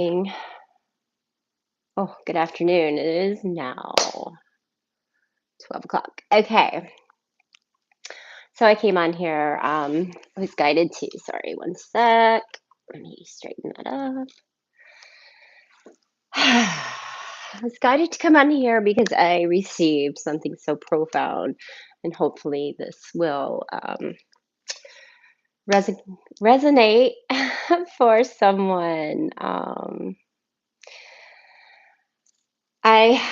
Morning. Oh, good afternoon. It is now 12 o'clock. Okay. So I came on here. I was guided to, sorry, one sec. Let me straighten that up. I was guided to come on here because I received something so profound, and hopefully this will reson- resonate for someone. I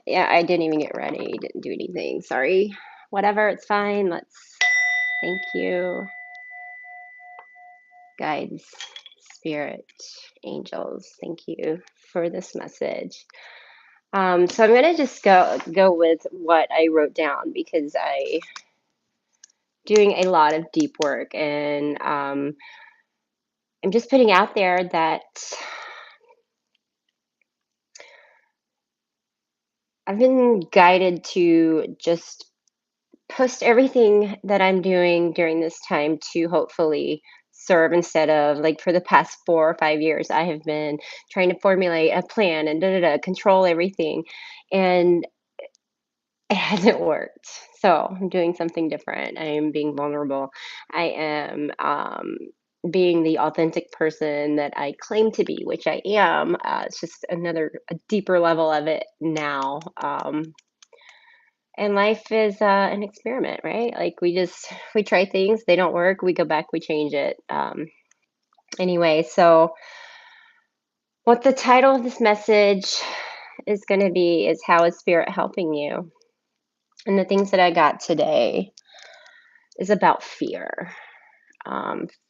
yeah, I didn't even get ready, didn't do anything. Sorry. Whatever, it's fine. Thank you, guides, spirit, angels. Thank you for this message. So I'm gonna just go with what I wrote down because I doing a lot of deep work, and I'm just putting out there that I've been guided to just post everything that I'm doing during this time to hopefully serve instead of like for the past 4 or 5 years, I have been trying to formulate a plan and control everything. And it hasn't worked. So I'm doing something different. I am being vulnerable. I am being the authentic person that I claim to be, which I am. It's just a deeper level of it now. And life is an experiment, right? Like we try things, they don't work, we go back, we change it. Anyway, so what the title of this message is going to be is how is spirit helping you? And the things that I got today is about fear.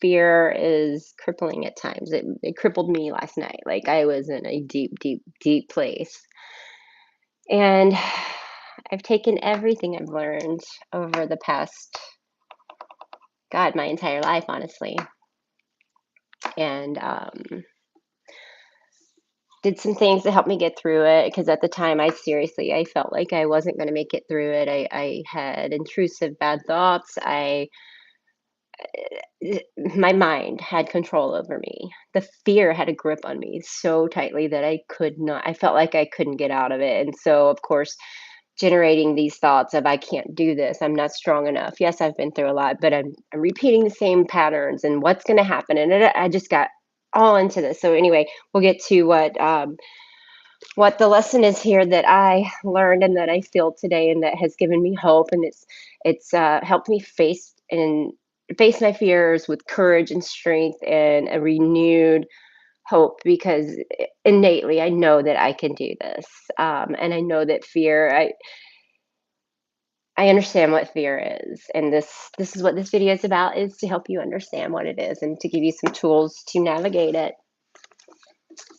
Fear is crippling at times. It crippled me last night. Like I was in a deep, deep, deep place. And I've taken everything I've learned over the past, God, my entire life, honestly, and did some things to help me get through it. Because at the time, I felt like I wasn't going to make it through it. I had intrusive bad thoughts. My mind had control over me. The fear had a grip on me so tightly that I could not. I felt like I couldn't get out of it, and so of course, generating these thoughts of I can't do this. I'm not strong enough. Yes, I've been through a lot, but I'm repeating the same patterns and what's going to happen. And I just got all into this. So anyway, we'll get to what the lesson is here that I learned and that I feel today and that has given me hope, and it's helped me face my fears with courage and strength and a renewed hope because innately I know that I can do this, and I know that fear. I understand what fear is, and this is what this video is about, is to help you understand what it is and to give you some tools to navigate it.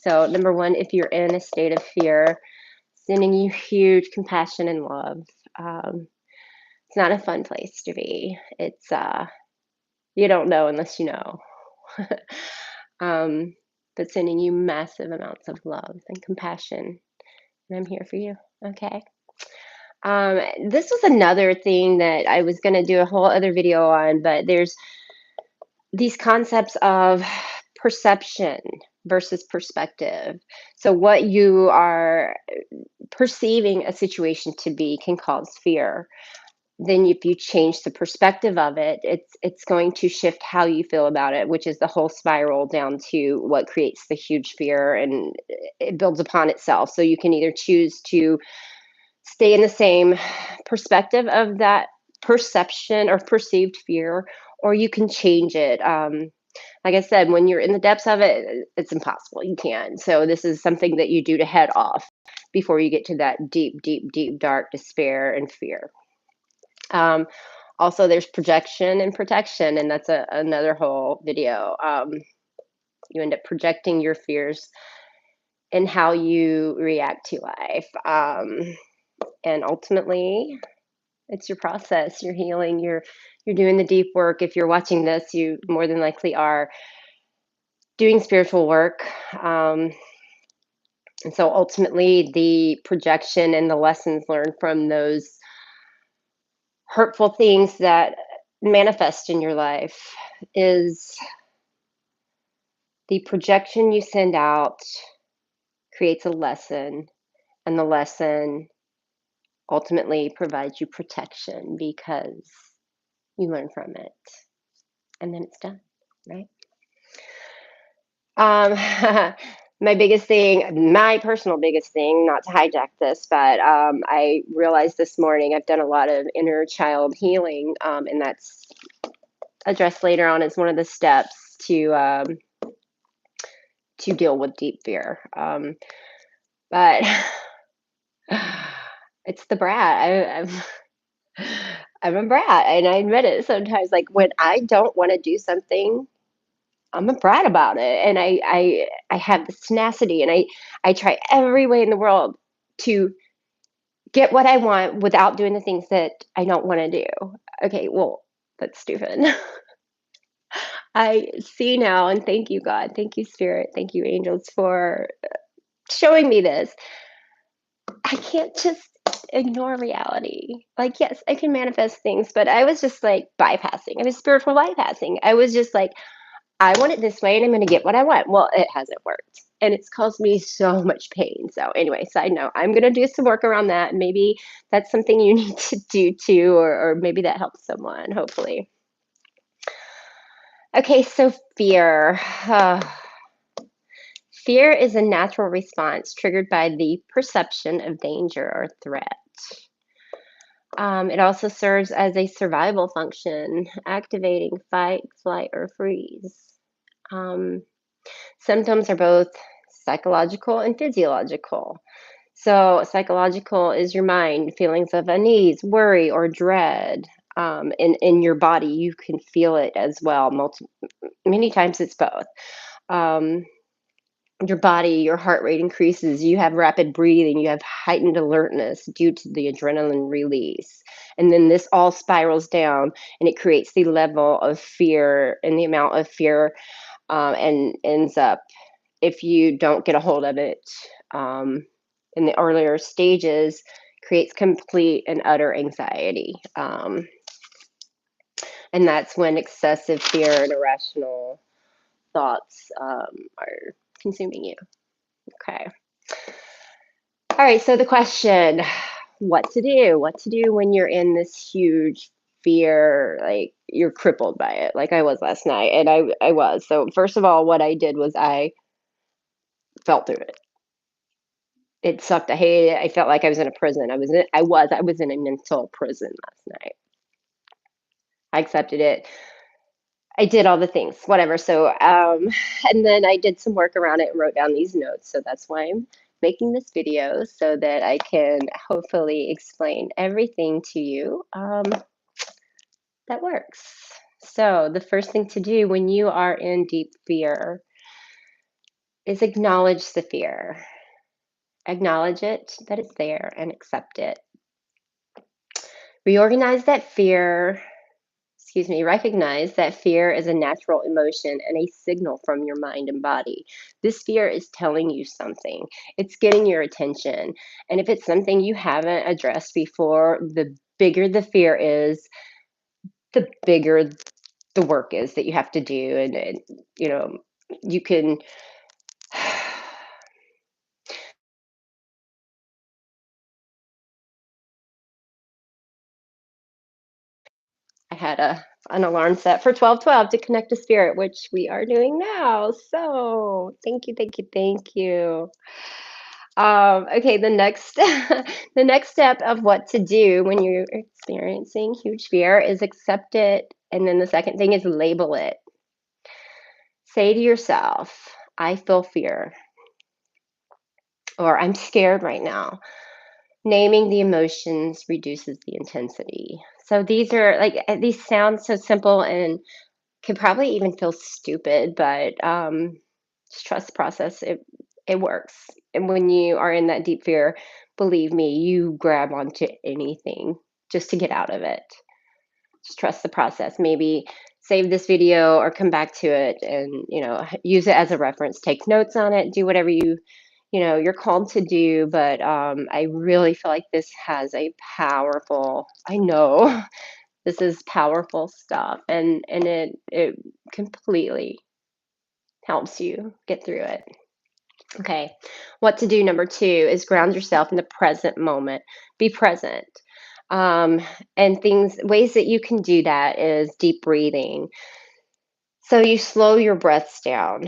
So, number one, if you're in a state of fear, sending you huge compassion and love. Um, it's not a fun place to be. You don't know unless you know. um, but sending you massive amounts of love and compassion. And I'm here for you. Okay. Um, this was another thing that I was going to do a whole other video on, but there's these concepts of perception versus perspective. So, what you are perceiving a situation to be can cause fear. Then, if you change the perspective of it, it's going to shift how you feel about it, which is the whole spiral down to what creates the huge fear, and it builds upon itself. So, you can either choose to stay in the same perspective of that perception or perceived fear, or you can change it. Like I said, when you're in the depths of it, it's impossible. You can't. So this is something that you do to head off before you get to that deep, deep, deep, dark despair and fear. Um, Also, there's projection and protection, and that's another whole video. You end up projecting your fears and how you react to life. And ultimately, it's your process. You're healing. You're doing the deep work. If you're watching this, you more than likely are doing spiritual work. And so ultimately, the projection and the lessons learned from those hurtful things that manifest in your life is The projection you send out creates a lesson, and the lesson ultimately provides you protection because you learn from it, and then it's done, right? Um, my personal biggest thing, not to hijack this, but I realized this morning I've done a lot of inner child healing, and that's addressed later on as one of the steps to deal with deep fear. But it's the brat. I'm a brat, and I admit it sometimes. Like when I don't want to do something, I'm a brat about it, and I have this tenacity, and I try every way in the world to get what I want without doing the things that I don't want to do. Okay, well, that's stupid. I see now, and thank you, God. Thank you, Spirit. Thank you, angels, for showing me this. I can't just ignore reality. Like, yes, I can manifest things, but I was just like bypassing. I was spiritual bypassing. I was just like, I want it this way and I'm going to get what I want. Well, it hasn't worked. And it's caused me so much pain. So, anyway, side note, I'm going to do some work around that. Maybe that's something you need to do too, or maybe that helps someone, hopefully. Okay, so fear. Fear is a natural response triggered by the perception of danger or threat. It also serves as a survival function, activating fight, flight, or freeze. Um, Symptoms are both psychological and physiological. So, psychological is your mind, feelings of unease, worry, or dread. In your body, you can feel it as well. Many times it's both. Um, your body, your heart rate increases, you have rapid breathing, you have heightened alertness due to the adrenaline release. And then this all spirals down and it creates the level of fear and the amount of fear, and ends up, if you don't get a hold of it in the earlier stages, creates complete and utter anxiety. And that's when excessive fear and irrational thoughts are consuming you. Okay. All right, so the question, what to do? What to do when you're in this huge fear, like you're crippled by it, like I was last night, and I was. So first of all, what I did was I felt through it. It sucked. I hated it. I felt like I was in a prison. I was in a mental prison last night. I accepted it. I did all the things, whatever. So, and then I did some work around it and wrote down these notes. So that's why I'm making this video so that I can hopefully explain everything to you that works. So, the first thing to do when you are in deep fear is acknowledge the fear. Acknowledge it, that it's there, and accept it. Reorganize that fear Recognize that fear is a natural emotion and a signal from your mind and body. This fear is telling you something, it's getting your attention. And if it's something you haven't addressed before, the bigger the fear is, the bigger the work is that you have to do. And you know, you can. I had an alarm set for 12:12 to connect to spirit, which we are doing now. So thank you, thank you, thank you. Okay, the next the next step of what to do when you're experiencing huge fear is accept it, and then the second thing is label it. Say to yourself, "I feel fear," or "I'm scared right now." Naming the emotions reduces the intensity. So these are like these sound so simple and could probably even feel stupid, but just trust the process. It works. And when you are in that deep fear, believe me, you grab onto anything just to get out of it. Just trust the process. Maybe save this video or come back to it and, use it as a reference. Take notes on it. Do whatever you're called to do. But I really feel like this has a powerful. I know this is powerful stuff, and it completely helps you get through it. Okay. What to do number 2 is ground yourself in the present moment. Be present. Um, and things ways that you can do that is deep breathing. So you slow your breaths down.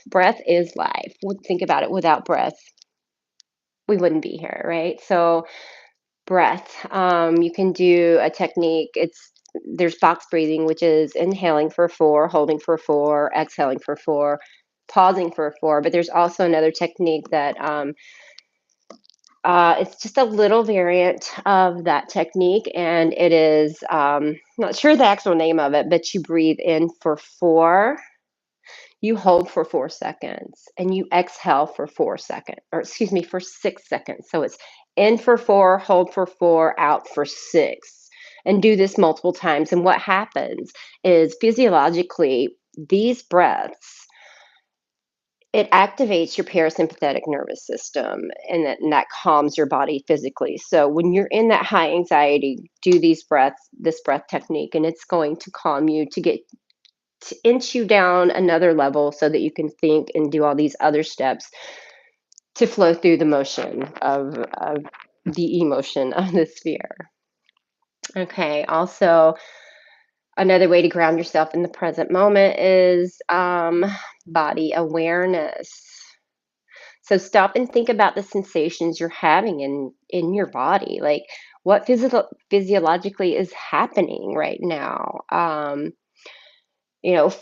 Breath is life. Think about it. Without breath, we wouldn't be here, right? So breath. You can do a technique. There's box breathing, which is inhaling for 4, holding for 4, exhaling for 4, pausing for 4. But there's also another technique that it's just a little variant of that technique, and it is not sure the actual name of it, but you breathe in for 4, you hold for 4 seconds, and you exhale for 4 seconds, or excuse me, for 6 seconds. So it's in for 4, hold for 4, out for 6. And do this multiple times. And what happens is physiologically, these breaths, it activates your parasympathetic nervous system, and that calms your body physically. So when you're in that high anxiety, do this breath technique, and it's going to calm you to inch you down another level so that you can think and do all these other steps to flow through the motion of the emotion of this fear. Okay, also, another way to ground yourself in the present moment is body awareness. So stop and think about the sensations you're having in your body. Like, what physiologically is happening right now?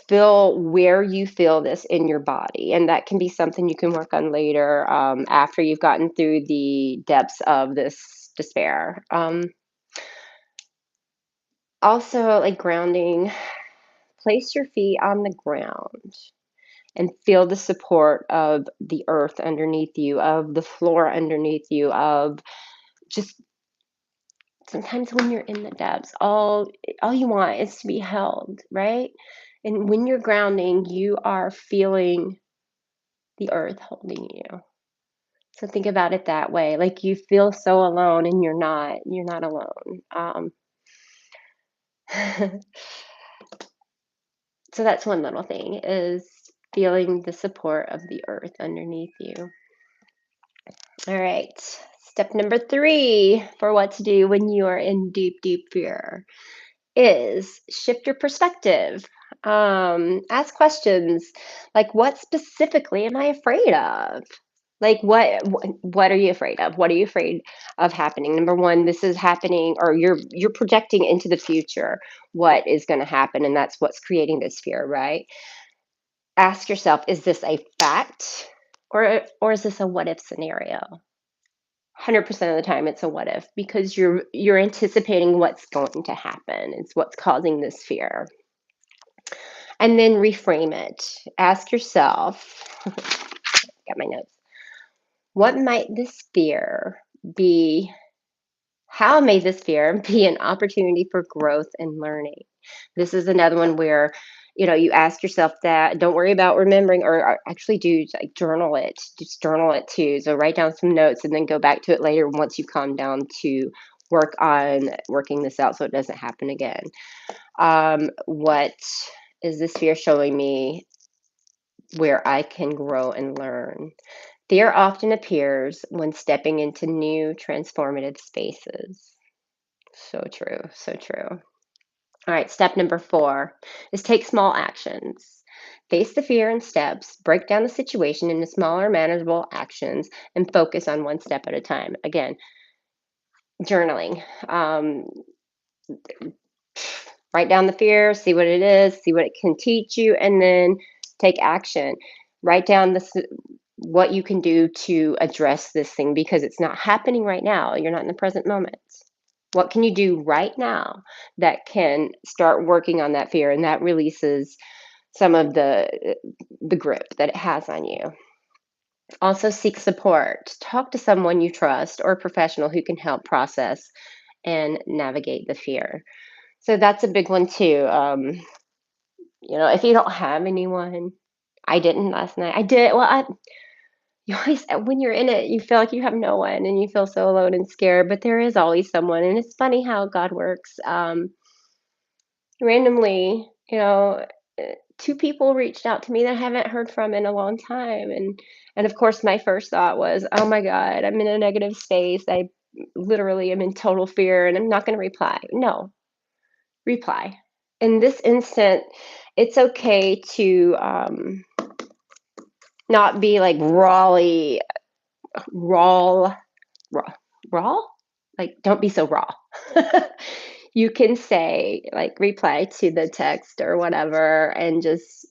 Feel where you feel this in your body, and that can be something you can work on later, after you've gotten through the depths of this despair. Also, like grounding, place your feet on the ground and feel the support of the earth underneath you, of the floor underneath you, of just sometimes when you're in the depths, all you want is to be held, right? And when you're grounding, you are feeling the earth holding you. So think about it that way. Like, you feel so alone, and you're not alone. So that's one little thing, is feeling the support of the earth underneath you. All right. Step number 3 for what to do when you are in deep, deep fear is shift your perspective. Ask questions like, what specifically am I afraid of? Like, what are you afraid of? What are you afraid of happening? Number one, this is happening, or you're projecting into the future what is going to happen, and that's what's creating this fear, right? Ask yourself, is this a fact, or is this a what if scenario? 100% of the time it's a what if, because you're anticipating what's going to happen. It's what's causing this fear. And then reframe it. Ask yourself, got my notes. What might this fear be? How may this fear be an opportunity for growth and learning? This is another one where, you ask yourself that. Don't worry about remembering, or actually do like journal it. Just journal it too. So write down some notes and then go back to it later once you calm down to work on working this out so it doesn't happen again. What is this fear showing me where I can grow and learn? Fear often appears when stepping into new transformative spaces. So true, so true. All right, step number 4 is take small actions. Face the fear in steps, break down the situation into smaller, manageable actions, and focus on one step at a time. Again, journaling. Write down the fear, see what it is, see what it can teach you, and then take action. Write down what you can do to address this thing, because it's not happening right now. You're not in the present moment. What can you do right now that can start working on that fear, and that releases some of the grip that it has on you. Also, seek support. Talk to someone you trust or a professional who can help process and navigate the fear. So that's a big one too. If you don't have anyone, I didn't last night. I did. Well, you always, when you're in it, you feel like you have no one, and you feel so alone and scared. But there is always someone, and it's funny how God works. Randomly, 2 people reached out to me that I haven't heard from in a long time, and of course, my first thought was, "Oh my god, I'm in a negative space. I literally am in total fear, and I'm not gonna reply." No, reply. In this instant, it's okay to, not be, like, raw raw raw? Like, don't be so raw. You can say, like, reply to the text or whatever and just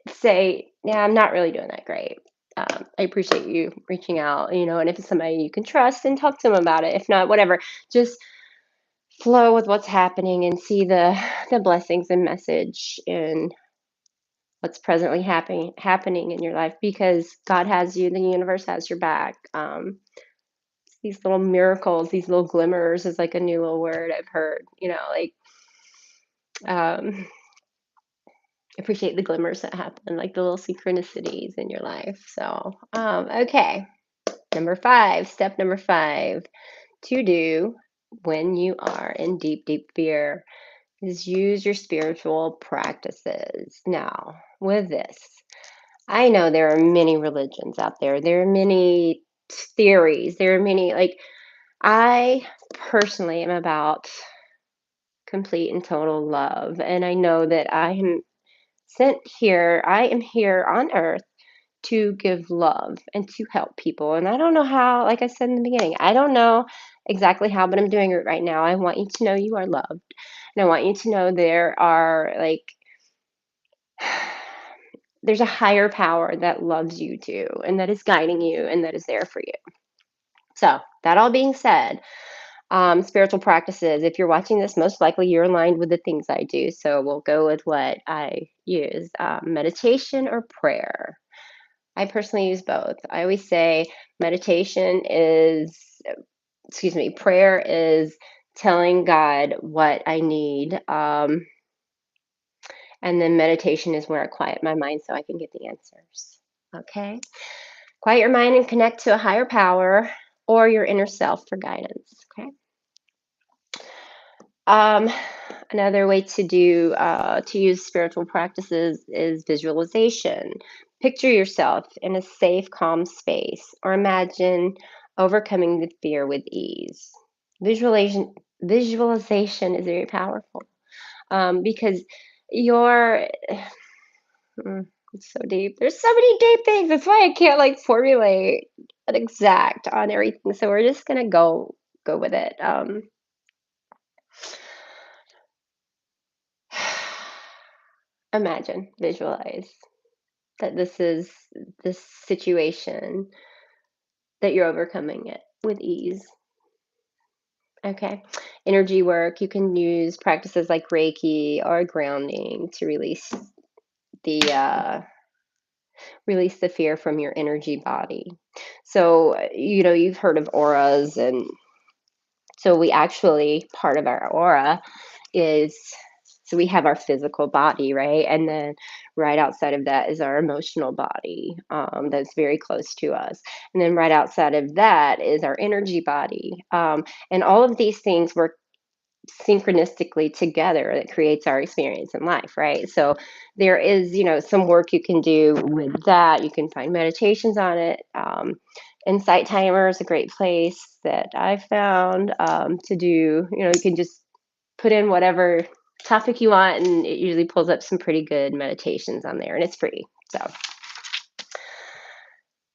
say, "Yeah, I'm not really doing that great. I appreciate you reaching out, and if it's somebody you can trust, and talk to them about it. If not, whatever. Just flow with what's happening and see the blessings and message in what's presently happening in your life because God has you, the universe has your back. These little miracles, these little glimmers is like a new little word I've heard, like um appreciate the glimmers that happen, like the little synchronicities in your life. So, okay. Step number 5 to do when you are in deep, deep fear is use your spiritual practices. Now, with this, I know there are many religions out there. There are many theories. There are many, like, I personally am about complete and total love. And I know that I am here on earth to give love and to help people. And I don't know how, like I said in the beginning, I don't know exactly how, but I'm doing it right now. I want you to know you are loved. And I want you to know there are, like, there's a higher power that loves you too, and that is guiding you and that is there for you. So, that all being said, spiritual practices, if you're watching this, most likely you're aligned with the things I do. So, we'll go with what I use, meditation or prayer. I personally use both. I always say meditation is, prayer is telling God what I need. And then meditation is where I quiet my mind so I can get the answers. Okay. Quiet your mind and connect to a higher power or your inner self for guidance. Okay. Um, Another way to use spiritual practices is visualization. Picture yourself in a safe, calm space, or imagine overcoming the fear with ease. Visualization is very powerful because your it's so deep. There's so many deep things. That's why I can't like formulate an exact on everything. So we're just gonna go with it. Imagine, visualize that this is this situation that you're overcoming it with ease. Okay. Energy work, you can use practices like Reiki or grounding to the release the fear from your energy body. So, you've heard of auras, and so we actually, part of our aura is, so we have our physical body, right? And then right outside of that is our emotional body, that's very close to us. And then right outside of that is our energy body. And all of these things work synchronistically together that creates our experience in life, right? So there is, some work you can do with that. You can find meditations on it. Insight Timer is a great place that I found to do. You can just put in whatever topic you want, and it usually pulls up some pretty good meditations on there, and it's free. So,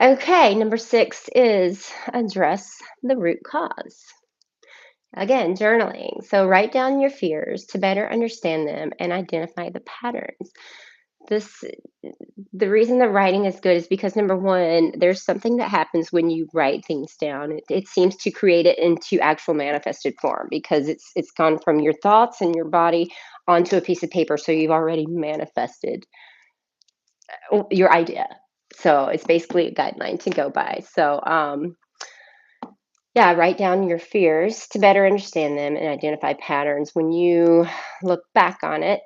okay, number 6 is address the root cause. Again, journaling. So write down your fears to better understand them and identify the patterns. This the reason that writing is good is because number one, there's something that happens when you write things down. It seems to create it into actual manifested form because it's gone from your thoughts and your body onto a piece of paper. So you've already manifested your idea. So it's basically a guideline to go by. So yeah, write down your fears to better understand them and identify patterns. When you look back on it,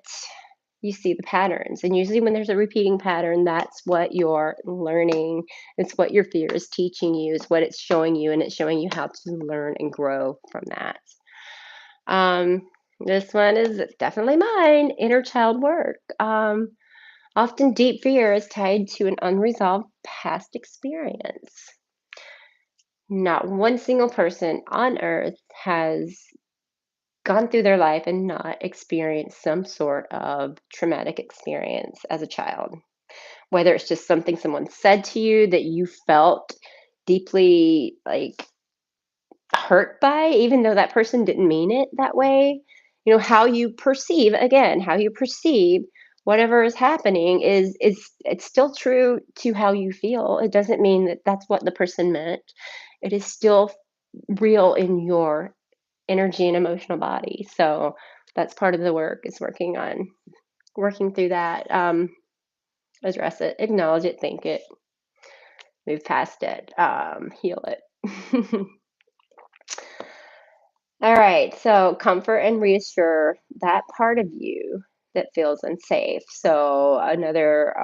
you see the patterns. And usually, when there's a repeating pattern, that's what you're learning. It's what your fear is teaching you, it's what it's showing you, and it's showing you how to learn and grow from that. Um, This one is definitely mine. Inner child work. Often deep fear is tied to an unresolved past experience. Not one single person on earth has gone through their life and not experienced some sort of traumatic experience as a child. Whether it's just something someone said to you that you felt deeply like hurt by, even though that person didn't mean it that way. How you perceive, again, how you perceive whatever is happening is it's still true to how you feel. It doesn't mean that that's what the person meant. It is still real in your energy and emotional body. So that's part of the work, is working through that. Address it, acknowledge it, think it, move past it, heal it. All right, so comfort and reassure that part of you that feels unsafe. So another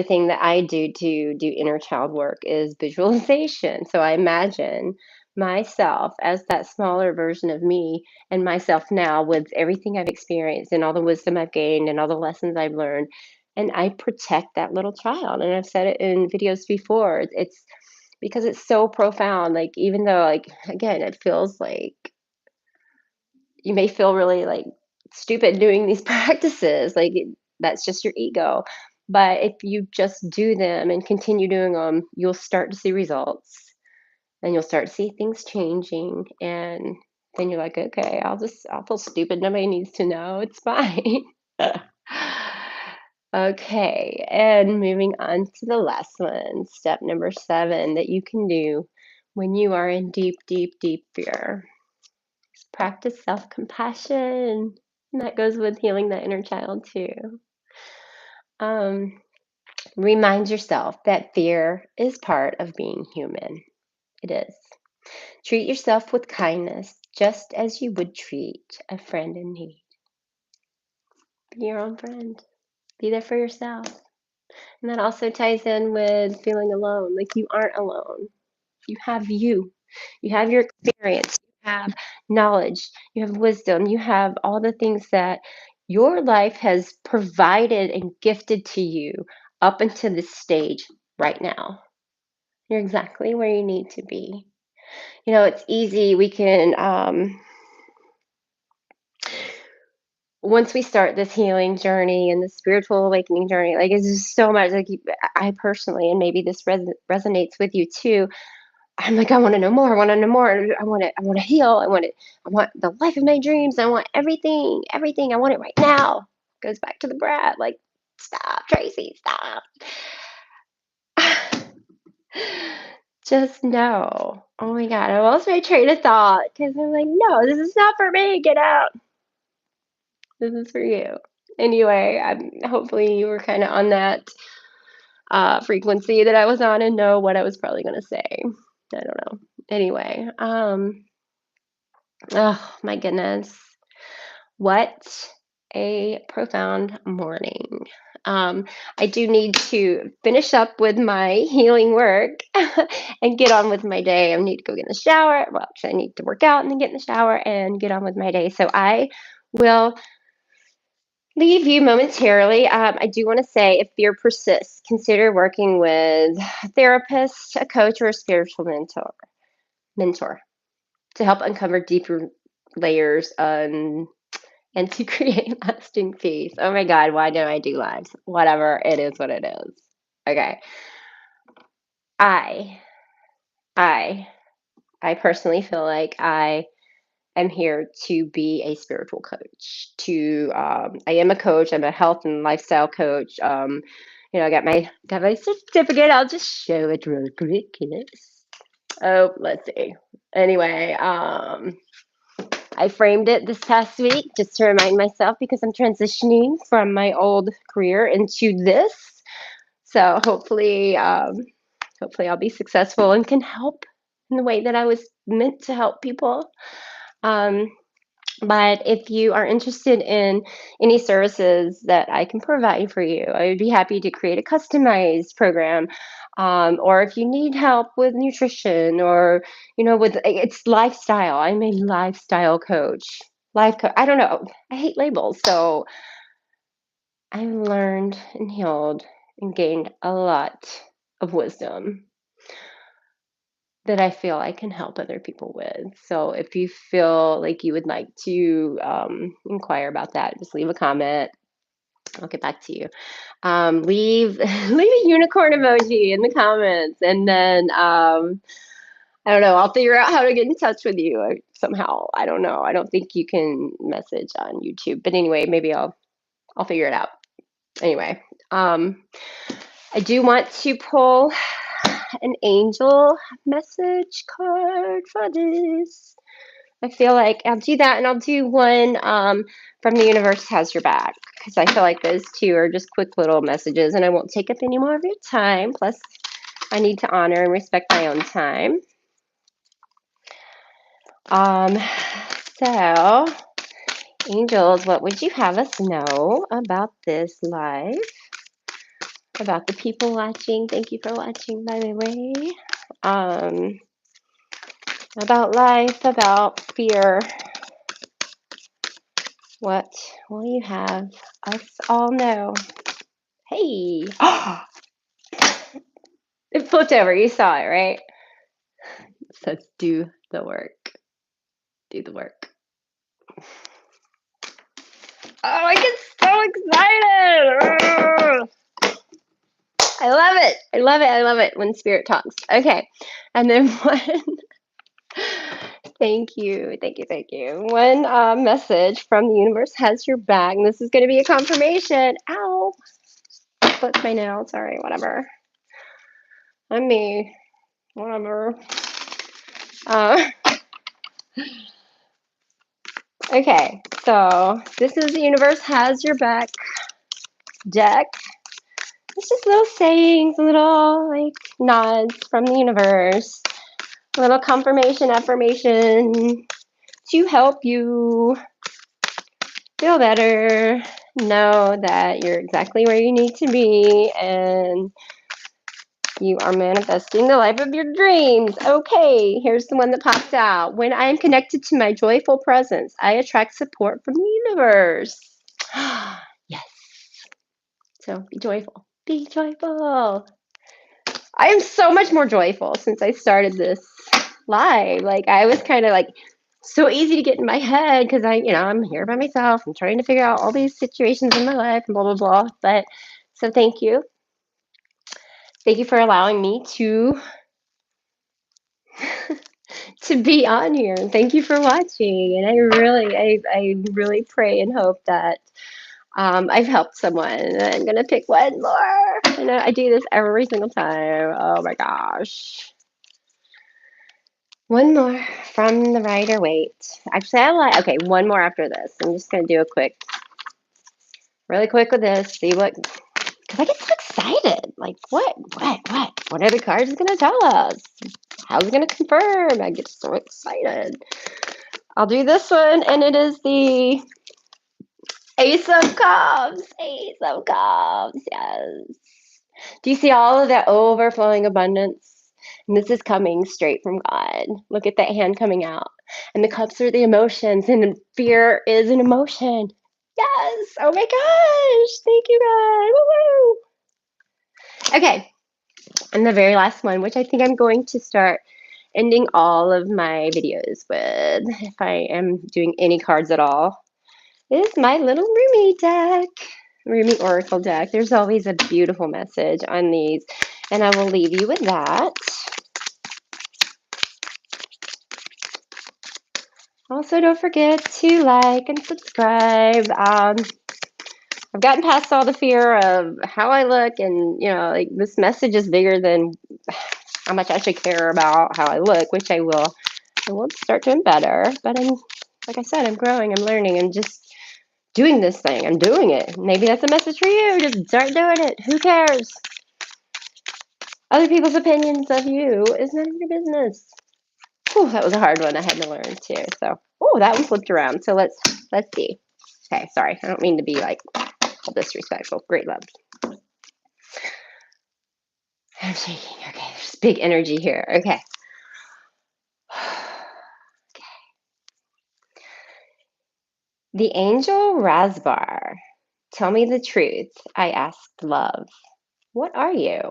thing that I do to do inner child work is visualization. So I imagine myself as that smaller version of me, and myself now with everything I've experienced and all the wisdom I've gained and all the lessons I've learned. And I protect that little child. And I've said it in videos before. It's because it's so profound. Like, even though, like, again, it feels like you may feel really like stupid doing these practices, like that's just your ego. But if you just do them and continue doing them, you'll start to see results, and you'll start to see things changing. And then you're like, okay, I'll feel stupid. Nobody needs to know. It's fine. Okay, and moving on to the last one, step number 7 that you can do when you are in deep, deep, deep fear. Practice self compassion. And that goes with healing the inner child too. Um, Remind yourself that fear is part of being human. It is. Treat yourself with kindness, just as you would treat a friend in need. Be your own friend. Be there for yourself. And that also ties in with feeling alone. Like, you aren't alone. You have you. You have your experience. You have knowledge. You have wisdom. You have all the things that your life has provided and gifted to you up until this stage right now. You're exactly where you need to be. It's easy. We can, once we start this healing journey and the spiritual awakening journey, like, it's just so much. Like, I personally, and maybe this resonates with you too, I'm like, I want to know more. I want to know more. I want to. I want to heal. I want it. I want the life of my dreams. I want everything. Everything. I want it right now. Goes back to the brat. Like, stop, Tracy. Stop. Just no. Oh my god. I lost my train of thought because I'm like, no, this is not for me. Get out. This is for you. Anyway, hopefully you were kind of on that frequency that I was on and know what I was probably going to say. I don't know. Anyway, oh my goodness. What a profound morning. Um, I do need to finish up with my healing work and get on with my day. I need to go get in the shower. Well, actually, I need to work out and then get in the shower and get on with my day. So I will leave you momentarily. I do want to say, if fear persists, consider working with a therapist, a coach, or a spiritual mentor to help uncover deeper layers and to create lasting peace. Oh my God, why don't I do lives? Whatever, it is what it is. Okay. I, I, I personally feel like I am here to be a spiritual coach. I am a coach. I'm a health and lifestyle coach. I got my certificate. I'll just show it real quick. Yes. Oh, let's see. Anyway, I framed it this past week just to remind myself, because I'm transitioning from my old career into this. So hopefully I'll be successful and can help in the way that I was meant to help people. Um, but if you are interested in any services that I can provide for you, I would be happy to create a customized program. Or if you need help with nutrition, or with it's lifestyle. I'm a lifestyle coach. life coach. I don't know. I hate labels. So I learned and healed and gained a lot of wisdom that I feel I can help other people with. So if you feel like you would like to inquire about that, just leave a comment. I'll get back to you. Leave leave a unicorn emoji in the comments, and then I don't know. I'll figure out how to get in touch with you somehow. I don't know. I don't think you can message on YouTube, but anyway, maybe I'll figure it out. Anyway, um, I do want to pull an angel message card for this. I feel like I'll do that, and I'll do one from the universe has your back, because I feel like those two are just quick little messages, and I won't take up any more of your time. Plus, I need to honor and respect my own time. Um, so, angels, what would you have us know about this live? About the people watching? Thank you for watching, by the way. About life, about fear. What will you have us all know? Hey! It flipped over. You saw it, right? It says, do the work. Do the work. Oh, I get so excited! I love it. I love it. I love it when spirit talks. Okay. And then one, thank you. Thank you. Thank you. One message from the universe has your back. And this is going to be a confirmation. Ow. That's my nail. Sorry. Whatever. I'm me. Whatever. Uh, okay. So this is the universe has your back deck. It's just little sayings, little like nods from the universe, a little confirmation, affirmation to help you feel better, know that you're exactly where you need to be, and you are manifesting the life of your dreams. Okay, here's the one that popped out. When I am connected to my joyful presence, I attract support from the universe. Yes. So be joyful. Be joyful. I am so much more joyful since I started this live. Like I was kind of like so easy to get in my head because I'm here by myself. I'm trying to figure out all these situations in my life and blah blah blah. But so thank you. Thank you for allowing me to to be on here. And thank you for watching. And I really pray and hope that I've helped someone. And I'm gonna pick one more. And I do this every single time. Oh my gosh. One more from the Rider Waite. Actually, okay, one more after this. I'm just going to do a really quick with this, see what, because I get so excited. Like, what are the cards going to tell us? How's it going to confirm? I get so excited. I'll do this one, and it is the Ace of Cups. Ace of Cups, yes. Do you see all of that overflowing abundance? And this is coming straight from God. Look at that hand coming out. And the cups are the emotions, and fear is an emotion. Yes. Oh my gosh. Thank you, God. Woo-woo. Okay. And the very last one, which I think I'm going to start ending all of my videos with, if I am doing any cards at all, is my little Rumi deck. Rumi Oracle deck. There's always a beautiful message on these, and I will leave you with that. Also, don't forget to like and subscribe. I've gotten past all the fear of how I look, and like this message is bigger than how much I should care about how I look, which I will. I will start doing better, but like I said, I'm growing, I'm learning, I'm just doing this thing. I'm doing it. Maybe that's a message for you. Just start doing it. Who cares? Other people's opinions of you is none of your business. Whew, that was a hard one I had to learn too. So, oh, that one flipped around. So let's see. Okay, sorry. I don't mean to be like all disrespectful. Great love. I'm shaking. Okay, there's big energy here. Okay. Okay. The angel Rasbar. Tell me the truth, I asked love. What are you?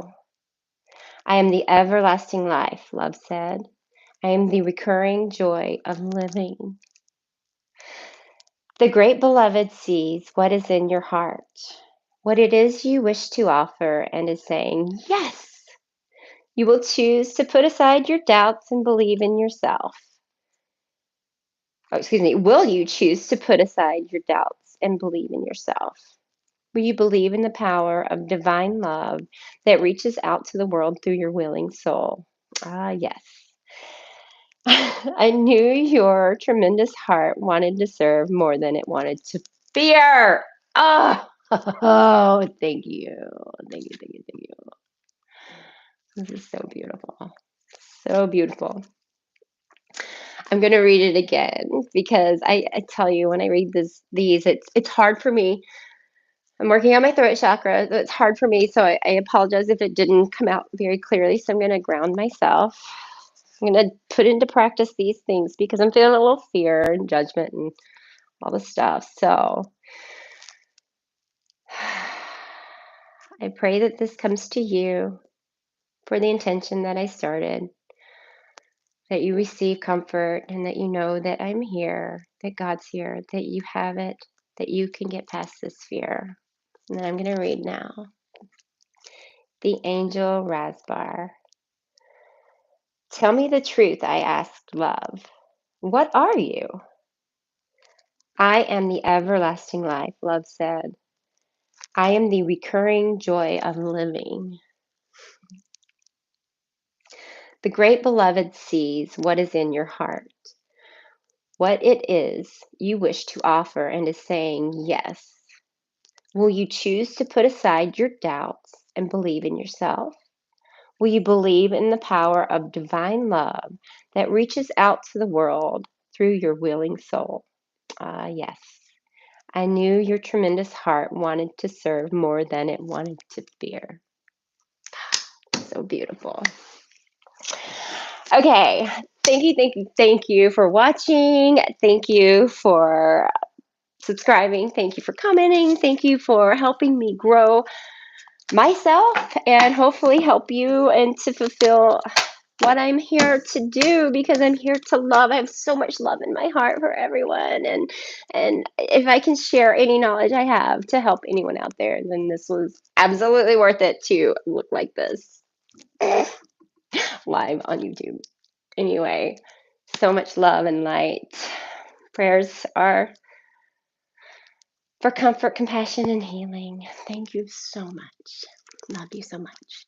I am the everlasting life, love said. I am the recurring joy of living. The great beloved sees what is in your heart, what it is you wish to offer, and is saying, yes, you will choose to put aside your doubts and believe in yourself. Oh, excuse me. Will you choose to put aside your doubts and believe in yourself? Will you believe in the power of divine love that reaches out to the world through your willing soul? Ah, yes. I knew your tremendous heart wanted to serve more than it wanted to fear. Oh, oh, thank you. Thank you, thank you, thank you. This is so beautiful. So beautiful. I'm going to read it again because I tell you, when I read these, it's hard for me. I'm working on my throat chakra. So it's hard for me. So I apologize if it didn't come out very clearly. So I'm going to ground myself. I'm going to put into practice these things because I'm feeling a little fear and judgment and all the stuff. So I pray that this comes to you for the intention that I started, that you receive comfort and that you know that I'm here, that God's here, that you have it, that you can get past this fear. And I'm going to read now. The angel Rasbar. Tell me the truth, I asked love. What are you? I am the everlasting life, love said. I am the recurring joy of living. The great beloved sees what is in your heart, what it is you wish to offer, and is saying yes. Will you choose to put aside your doubts and believe in yourself? Will you believe in the power of divine love that reaches out to the world through your willing soul? Ah, yes. I knew your tremendous heart wanted to serve more than it wanted to fear. So beautiful. Okay. Thank you, thank you, thank you for watching. Thank you for subscribing. Thank you for commenting. Thank you for helping me grow myself and hopefully help you and to fulfill what I'm here to do, because I'm here to love. I have so much love in my heart for everyone, and if I can share any knowledge I have to help anyone out there, then this was absolutely worth it to look like this live on YouTube. Anyway, so much love and light. Prayers are for comfort, compassion, and healing. Thank you so much. Love you so much.